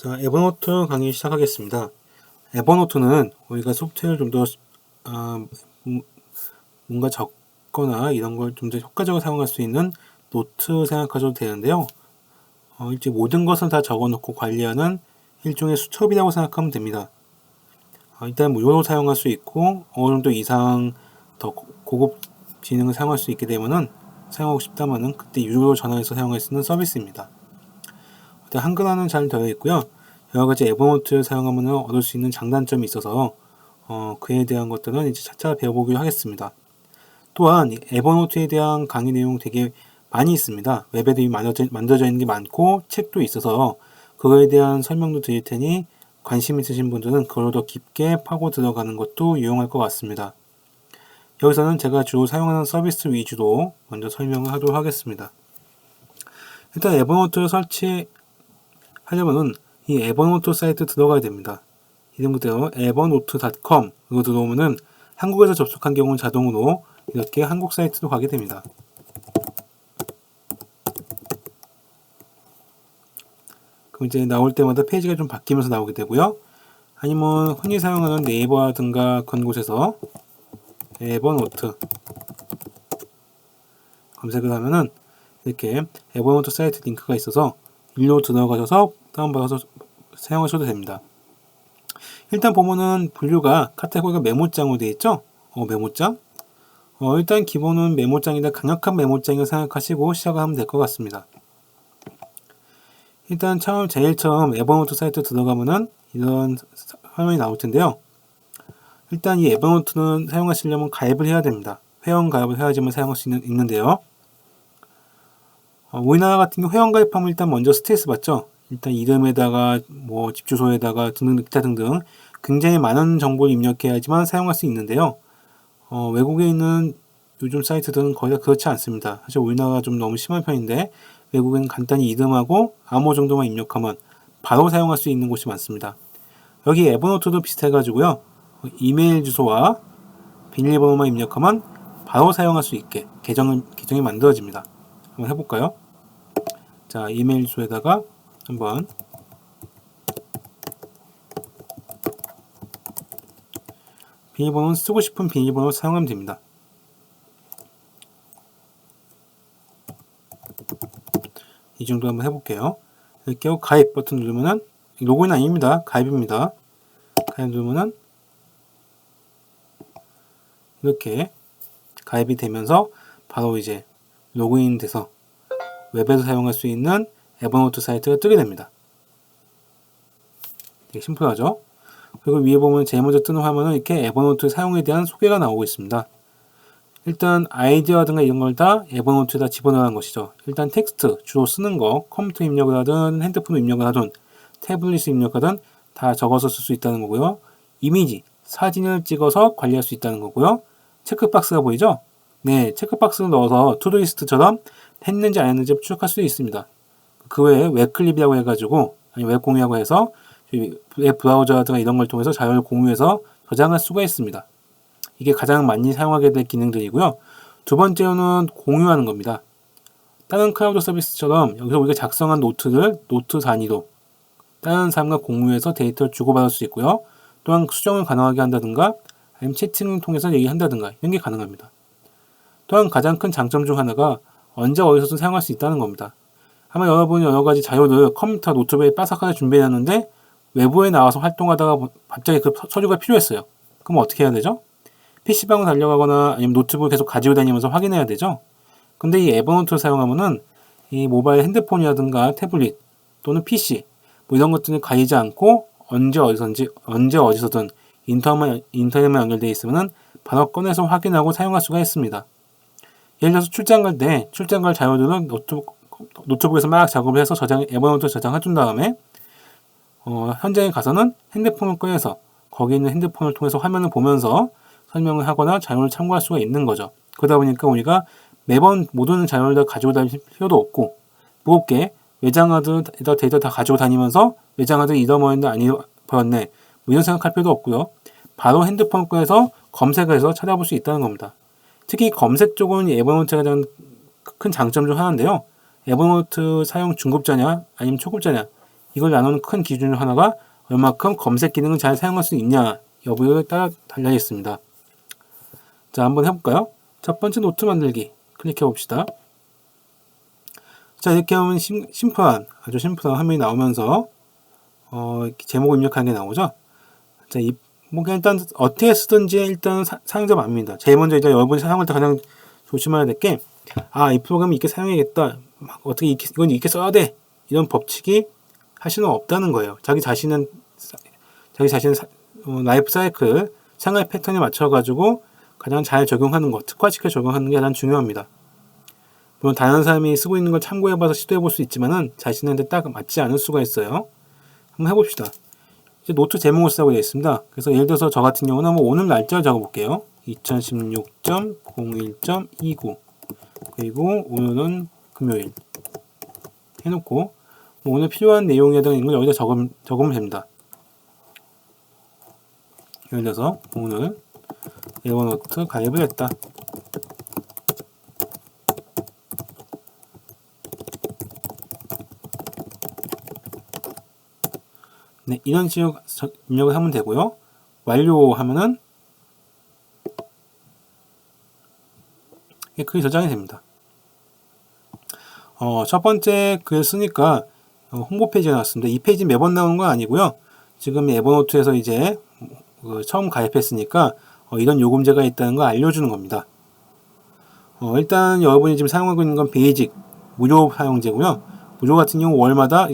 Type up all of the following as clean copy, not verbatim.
자, 에버노트 강의 시작하겠습니다. 에버노트는 우리가 소프트웨어를 좀 더 뭔가 적거나 이런 걸 좀 더 효과적으로 사용할 수 있는 노트 생각하셔도 되는데요. 일찍 모든 것을 다 적어놓고 관리하는 일종의 수첩이라고 생각하면 됩니다. 일단 무료로 사용할 수 있고 어느 정도 이상 더 고급 기능을 사용할 수 있게 되면은 사용하고 싶다면은 그때 유료로 전환해서 사용할 수 있는 서비스입니다. 일단 한글화는 잘 되어 있고요. 여러 가지 에버노트를 사용하면 얻을 수 있는 장단점이 있어서 그에 대한 것들은 이제 차차 배워보기로 하겠습니다. 또한 에버노트에 대한 강의 내용 되게 많이 있습니다. 웹에도 이미 만들어져 있는 게 많고 책도 있어서 그거에 대한 설명도 드릴 테니 관심 있으신 분들은 그걸 더 깊게 파고 들어가는 것도 유용할 것 같습니다. 여기서는 제가 주로 사용하는 서비스 위주로 먼저 설명을 하도록 하겠습니다. 일단 에버노트를 설치하려면은 이 에버노트 사이트 들어가야 됩니다. 이름 그대로 evernote.com으로 들어오면은 한국에서 접속한 경우는 자동으로 이렇게 한국 사이트로 가게 됩니다. 그럼 이제 나올 때마다 페이지가 좀 바뀌면서 나오게 되고요. 아니면 흔히 사용하는 네이버라든가 그런 곳에서 에버노트 검색을 하면은 이렇게 에버노트 사이트 링크가 있어서 일로 들어가셔서 다운받아서 사용하셔도 됩니다. 일단 보면은 분류가 카테고리가 메모장으로 되어 있죠? 메모장? 일단 기본은 메모장이다 강력한 메모장을 생각하시고 시작을 하면 될 것 같습니다. 일단 제일 처음 에버노트 사이트 들어가면은 이런 화면이 나올 텐데요. 일단 이 에버노트는 사용하시려면 가입을 해야 됩니다. 회원 가입을 해야지만 사용할 수 있는데요. 우리나라 같은 경우 회원 가입하면 일단 먼저 스트레스 받죠. 일단 이름에다가 뭐 집 주소에다가 등등 기타 등등 굉장히 많은 정보를 입력해야지만 사용할 수 있는데요. 외국에 있는 요즘 사이트들은 거의 다 그렇지 않습니다. 사실 우리나라가 좀 너무 심한 편인데 외국에는 간단히 이름하고 암호 정도만 입력하면 바로 사용할 수 있는 곳이 많습니다. 여기 에버노트도 비슷해가지고요. 이메일 주소와 비밀번호만 입력하면 바로 사용할 수 있게 계정이 만들어집니다. 한번 해볼까요? 자, 이메일 주소에다가 한번 비밀번호는 쓰고 싶은 비밀번호 사용하면 됩니다. 이 정도 한번 해볼게요. 이렇게 하고 가입 버튼 누르면은 로그인 아닙니다. 가입입니다. 가입 누르면은 이렇게 가입이 되면서 바로 이제 로그인 돼서 웹에서 사용할 수 있는 에버노트 사이트가 뜨게 됩니다. 되게 심플하죠? 그리고 위에 보면 제일 먼저 뜨는 화면은 이렇게 에버노트 사용에 대한 소개가 나오고 있습니다. 일단 아이디어라든가 이런 걸 다 에버노트에다 집어넣는 것이죠. 일단 텍스트, 주로 쓰는 거, 컴퓨터 입력을 하든 핸드폰으로 입력을 하든 태블릿을 입력하든 다 적어서 쓸 수 있다는 거고요. 이미지, 사진을 찍어서 관리할 수 있다는 거고요. 체크박스가 보이죠? 네, 체크박스를 넣어서 투두리스트처럼 했는지 안 했는지 추적할 수 있습니다. 그 외에 웹클립이라고 해가지고 아니 웹 공유라고 해서 웹 브라우저라든가 이런 걸 통해서 자료를 공유해서 저장할 수가 있습니다. 이게 가장 많이 사용하게 될 기능들이고요. 두 번째로는 공유하는 겁니다. 다른 클라우드 서비스처럼 여기서 우리가 작성한 노트를 노트 단위로 다른 사람과 공유해서 데이터를 주고받을 수 있고요. 또한 수정을 가능하게 한다든가 아니면 채팅을 통해서 얘기한다든가 이런 게 가능합니다. 또한 가장 큰 장점 중 하나가 언제 어디서든 사용할 수 있다는 겁니다. 아마 여러분이 여러 가지 자료를 컴퓨터 노트북에 빠삭하게 준비해놨는데 외부에 나와서 활동하다가 갑자기 그 서류가 필요했어요. 그럼 어떻게 해야 되죠? PC방을 달려가거나 아니면 노트북을 계속 가지고 다니면서 확인해야 되죠? 근데 이 에버노트를 사용하면은 이 모바일 핸드폰이라든가 태블릿 또는 PC 뭐 이런 것들을 가리지 않고 언제 어디서든 인터넷만 연결되어 있으면은 바로 꺼내서 확인하고 사용할 수가 있습니다. 예를 들어서 출장 갈 자료들은 노트북에서 막 작업을 해서 에버노트에 저장해 준 다음에 현장에 가서는 핸드폰을 꺼내서 거기 있는 핸드폰을 통해서 화면을 보면서 설명을 하거나 자료를 참고할 수가 있는 거죠. 그러다 보니까 우리가 매번 모든 자료를 다 가지고 다닐 필요도 없고 무겁게 외장하드에다 데이터 다 가지고 다니면서 외장하드 잃어버렸네 안 잃어버렸네 뭐 이런 생각할 필요도 없고요. 바로 핸드폰 꺼내서 검색을 해서 찾아볼 수 있다는 겁니다. 특히 검색 쪽은 에버노트가 가장 큰 장점 중 하나인데요. 에버노트 사용 중급자냐 아니면 초급자냐 이걸 나누는 큰 기준 중 하나가 얼마큼 검색 기능을 잘 사용할 수 있냐 여부에 따라 달려 있습니다. 자, 한번 해볼까요? 첫 번째 노트 만들기 클릭해 봅시다. 자, 이렇게 하면 아주 심플한 화면이 나오면서 제목 입력하는 게 나오죠. 자, 뭐 일단 어떻게 쓰든지 일단 사용자 마음입니다. 제일 먼저 이제 여러분이 사용할 때 가장 조심해야 될 게, 이 프로그램을 이렇게 사용해야겠다. 어떻게 이건 이렇게 써야 돼. 이런 법칙이 사실은 없다는 거예요. 자기 자신은 라이프 사이클 생활 패턴에 맞춰가지고 가장 잘 적용하는 것, 특화시켜 적용하는 게 가장 중요합니다. 물론 다른 사람이 쓰고 있는 걸 참고해봐서 시도해볼 수 있지만은 자신한테 딱 맞지 않을 수가 있어요. 한번 해봅시다. 이제 노트 제목을 쓰라고 되어 있습니다. 그래서 예를 들어서 저 같은 경우는 한번 오늘 날짜를 적어볼게요. 2016.01.29 그리고 오늘은 금요일 해놓고 오늘 필요한 내용에 대한 걸 여기다 적으면 됩니다. 예를 들어서 오늘 에버노트 가입을 했다. 네, 이런 식으로 입력을 하면 되고요. 완료하면은 글이 저장이 됩니다. 첫 번째 글 쓰니까 홍보 페이지가 나왔습니다. 이 페이지 매번 나오는 건 아니고요. 지금 에버노트에서 이제 처음 가입했으니까 이런 요금제가 있다는 걸 알려주는 겁니다. 일단 여러분이 지금 사용하고 있는 건 베이직 무료 사용제고요. 무료 같은 경우 월마다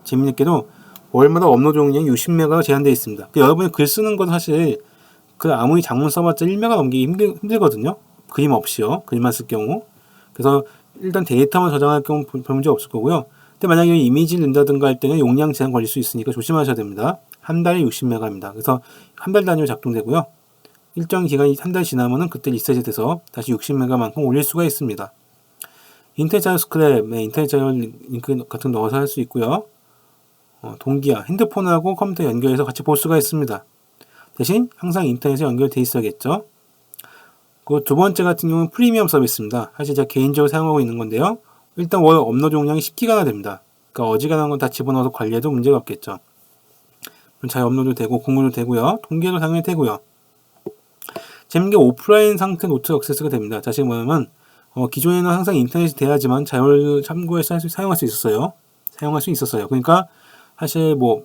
재밌게도 월마다 업로드 용량이 60메가가 제한되어 있습니다. 여러분이 글 쓰는 건 사실 아무리 장문 써봤자 1메가 넘기기 힘들거든요. 그림 없이요. 글만 쓸 경우. 그래서 일단 데이터만 저장할 경우 별 문제 없을 거고요. 근데 만약에 이미지를 넣는다든가 할 때는 용량 제한 걸릴 수 있으니까 조심하셔야 됩니다. 한 달에 60메가입니다. 그래서 한 달 단위로 작동되고요. 일정 기간이 한 달 지나면은 그때 리셋이 돼서 다시 60메가만큼 올릴 수가 있습니다. 인터넷 자료 스크랩, 인터넷 자료 링크 같은 거 넣어서 할 수 있고요. 동기화, 핸드폰하고 컴퓨터 연결해서 같이 볼 수가 있습니다. 대신 항상 인터넷에 연결돼 있어야겠죠. 그 두 번째 같은 경우는 프리미엄 서비스입니다. 사실 제가 개인적으로 사용하고 있는 건데요. 일단 월 업로드 용량이 10기가나 됩니다. 그러니까 어지간한 건 다 집어넣어서 관리해도 문제가 없겠죠. 잘 업로드 되고 공유도 되고요. 동기화도 당연히 되고요. 재밌는 게 오프라인 상태 노트 액세스가 됩니다. 자, 지금 뭐냐면 기존에는 항상 인터넷이 돼야지만 자료를 참고해서 사용할 수 있었어요. 그러니까 사실 뭐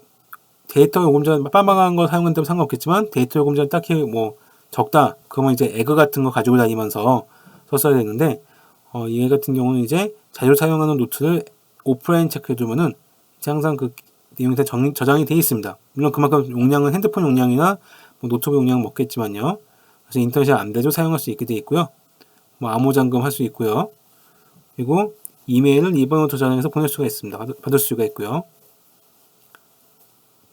데이터 요금제 빠방한 거 사용한다면 상관없겠지만 데이터 요금제는 딱히 뭐 적다. 그러면 이제 에그 같은 거 가지고 다니면서 썼어야 되는데 얘 같은 경우는 이제 자주 사용하는 노트를 오프라인 체크해두면은 항상 그 내용이 다 저장이 되어 있습니다. 물론 그만큼 용량은 핸드폰 용량이나 뭐 노트북 용량은 먹겠지만요. 그래서 인터넷이 안 돼도 사용할 수 있게 되어 있고요. 뭐 암호 잠금 할 수 있고요. 그리고 이메일을 이번호트 저장해서 보낼 수가 있습니다. 받을 수가 있고요.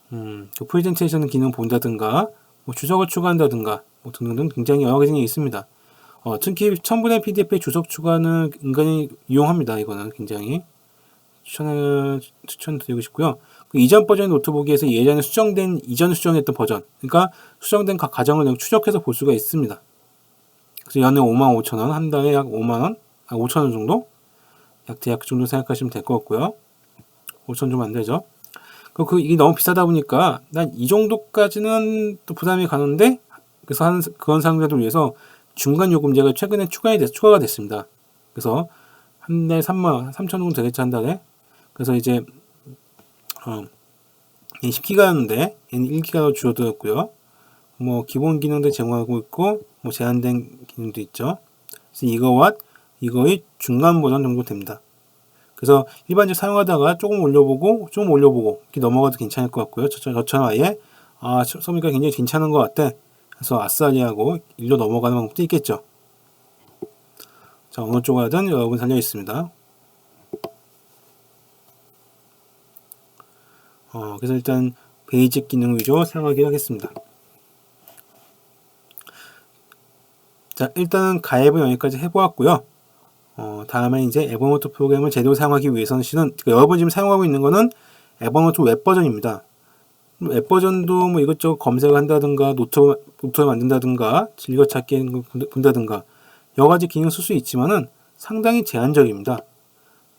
그 프레젠테이션 기능 본다든가 뭐 주석을 추가한다든가 뭐 등등 굉장히 여러 기능이 있습니다. 특히 첨부된 PDF의 주석 추가는 은근히 유용합니다. 이거는 굉장히 추천드리고 싶고요. 그 이전 버전의 노트북에서 예전에 이전 수정했던 버전, 그러니까 수정된 각 과정을 추적해서 볼 수가 있습니다. 그래서 연에 55,000원, 한 달에 약 5만원, 5,000원 정도? 대략 그 정도 생각하시면 될 것 같고요. 5,000원 좀 안 되죠. 이게 너무 비싸다 보니까 난 이 정도까지는 또 부담이 가는데, 그래서 그런 사람들을 위해서 중간 요금제가 최근에 추가가 됐습니다. 그래서 한 달에 3천 정도 되겠죠, 한 달에. 그래서 이제 10기가였는데 얘는 1기가로 줄어들었고요. 뭐 기본 기능도 제공하고 있고 뭐 제한된 기능도 있죠. 그래서 이거의 중간 버전 정도 됩니다. 그래서 일반적으로 사용하다가 조금 올려보고 이렇게 넘어가도 괜찮을 것 같고요. 저처럼 아예 써보니까 굉장히 괜찮은 것 같아. 그래서 아싸리하고 일로 넘어가는 방법도 있겠죠. 자, 어느 쪽 하든 여러분 달려 있습니다. 그래서 일단 베이직 기능 위주로 사용하기로 하겠습니다. 자, 일단은 가입은 여기까지 해보았고요. 다음에 이제 에버노트 프로그램을 제대로 사용하기 위해서는 여러분이 지금 사용하고 있는 거는 에버노트 웹 버전입니다. 웹 버전도 뭐 이것저것 검색을 한다든가 노트를 만든다든가 즐겨찾기 본다든가 여러 가지 기능을 쓸 수 있지만은 상당히 제한적입니다.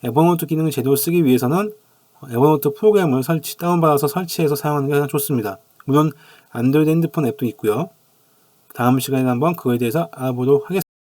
에버노트 기능을 제대로 쓰기 위해서는 에버노트 프로그램을 다운받아서 설치해서 사용하는 게 가장 좋습니다. 물론 안드로이드 핸드폰 앱도 있고요. 다음 시간에 한번 그거에 대해서 알아보도록 하겠습니다.